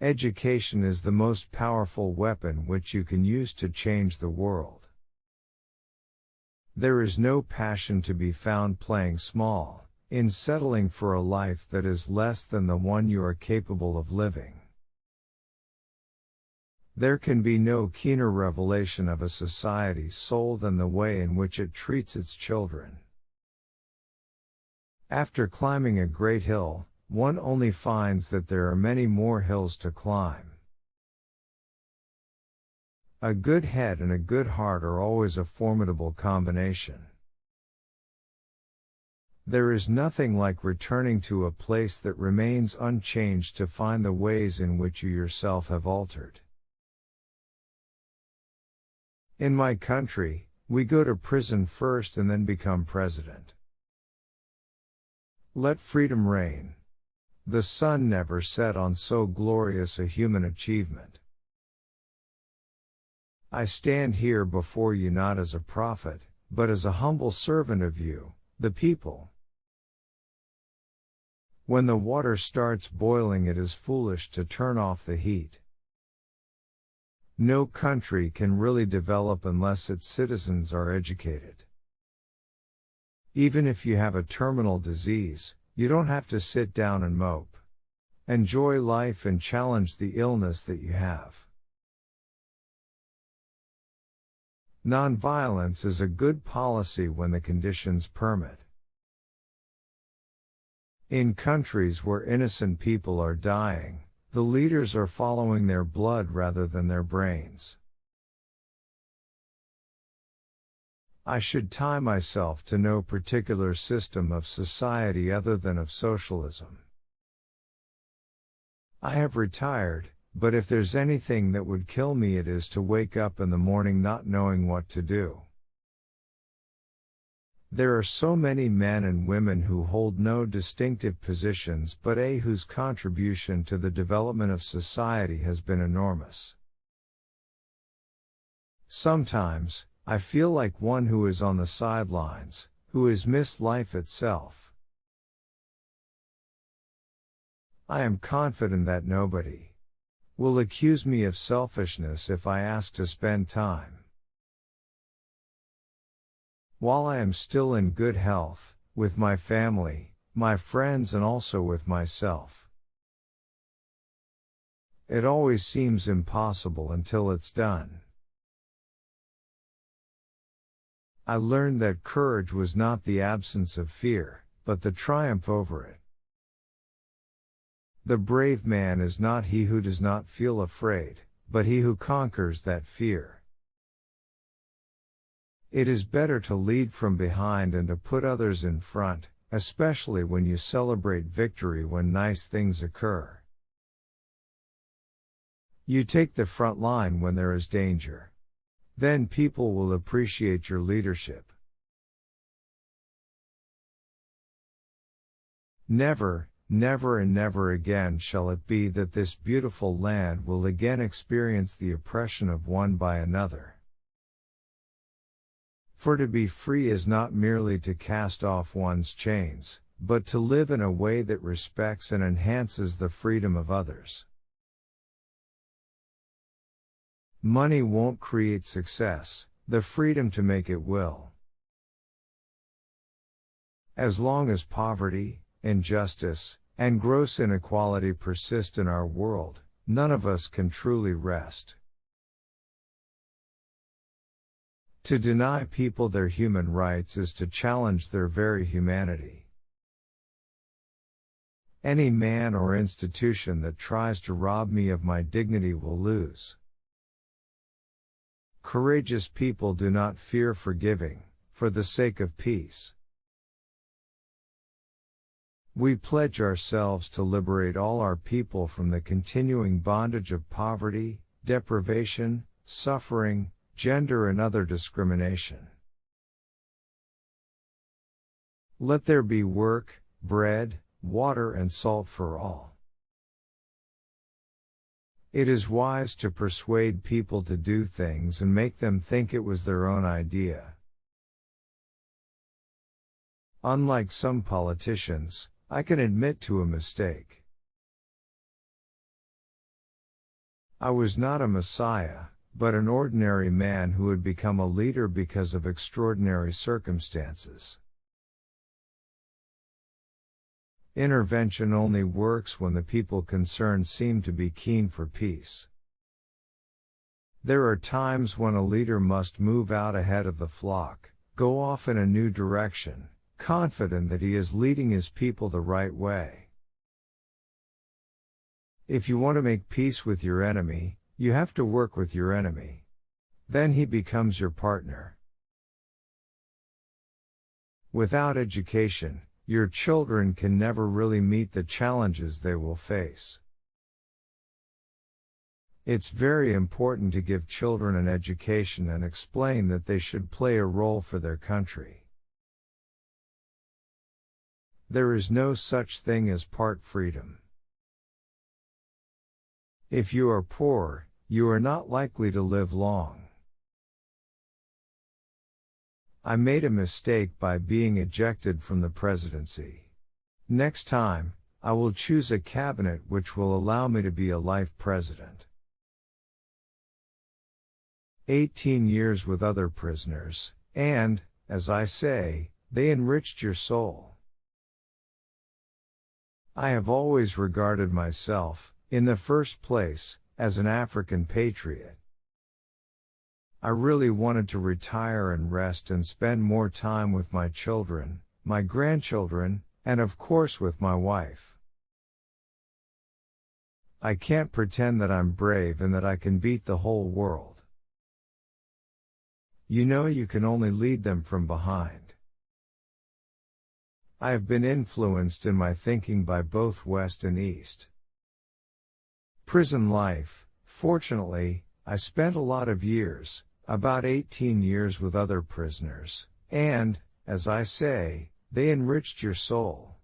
Education is the most powerful weapon which you can use to change the world. There is no passion to be found playing small, in settling for a life that is less than the one you are capable of living. There can be no keener revelation of a society's soul than the way in which it treats its children. After climbing a great hill, one only finds that there are many more hills to climb. A good head and a good heart are always a formidable combination. There is nothing like returning to a place that remains unchanged to find the ways in which you yourself have altered. In my country, we go to prison first and then become president. Let freedom reign. The sun never set on so glorious a human achievement. I stand here before you not as a prophet, but as a humble servant of you, the people. When the water starts boiling, it is foolish to turn off the heat. No country can really develop unless its citizens are educated. Even if you have a terminal disease, you don't have to sit down and mope. Enjoy life and challenge the illness that you have. Nonviolence is a good policy when the conditions permit. In countries where innocent people are dying, the leaders are following their blood rather than their brains. I should tie myself to no particular system of society other than of socialism. I have retired, but if there's anything that would kill me, it is to wake up in the morning not knowing what to do. There are so many men and women who hold no distinctive positions but whose contribution to the development of society has been enormous. Sometimes, I feel like one who is on the sidelines, who has missed life itself. I am confident that nobody will accuse me of selfishness if I ask to spend time. While I am still in good health, with my family, my friends, and also with myself. It always seems impossible until it's done. I learned that courage was not the absence of fear, but the triumph over it. The brave man is not he who does not feel afraid, but he who conquers that fear. It is better to lead from behind and to put others in front, especially when you celebrate victory when nice things occur. You take the front line when there is danger. Then people will appreciate your leadership. Never, never and never again shall it be that this beautiful land will again experience the oppression of one by another. For to be free is not merely to cast off one's chains, but to live in a way that respects and enhances the freedom of others. Money won't create success, the freedom to make it will. As long as poverty, injustice, and gross inequality persist in our world, none of us can truly rest. To deny people their human rights is to challenge their very humanity. Any man or institution that tries to rob me of my dignity will lose. Courageous people do not fear forgiving, for the sake of peace. We pledge ourselves to liberate all our people from the continuing bondage of poverty, deprivation, suffering, gender and other discrimination. Let there be work, bread, water and salt for all. It is wise to persuade people to do things and make them think it was their own idea. Unlike some politicians, I can admit to a mistake. I was not a messiah, but an ordinary man who had become a leader because of extraordinary circumstances. Intervention only works when the people concerned seem to be keen for peace. There are times when a leader must move out ahead of the flock, go off in a new direction, confident that he is leading his people the right way. If you want to make peace with your enemy, you have to work with your enemy. Then he becomes your partner. Without education, your children can never really meet the challenges they will face. It's very important to give children an education and explain that they should play a role for their country. There is no such thing as part freedom. If you are poor, you are not likely to live long. I made a mistake by being ejected from the presidency. Next time, I will choose a cabinet which will allow me to be a life president. 18 years with other prisoners, and, as I say, they enriched your soul. I have always regarded myself, in the first place, as an African patriot. I really wanted to retire and rest and spend more time with my children, my grandchildren, and of course with my wife. I can't pretend that I'm brave and that I can beat the whole world. You know, you can only lead them from behind. I have been influenced in my thinking by both West and East. Prison life, fortunately, I spent a lot of years, about 18 years with other prisoners, and, as I say, they enriched your soul.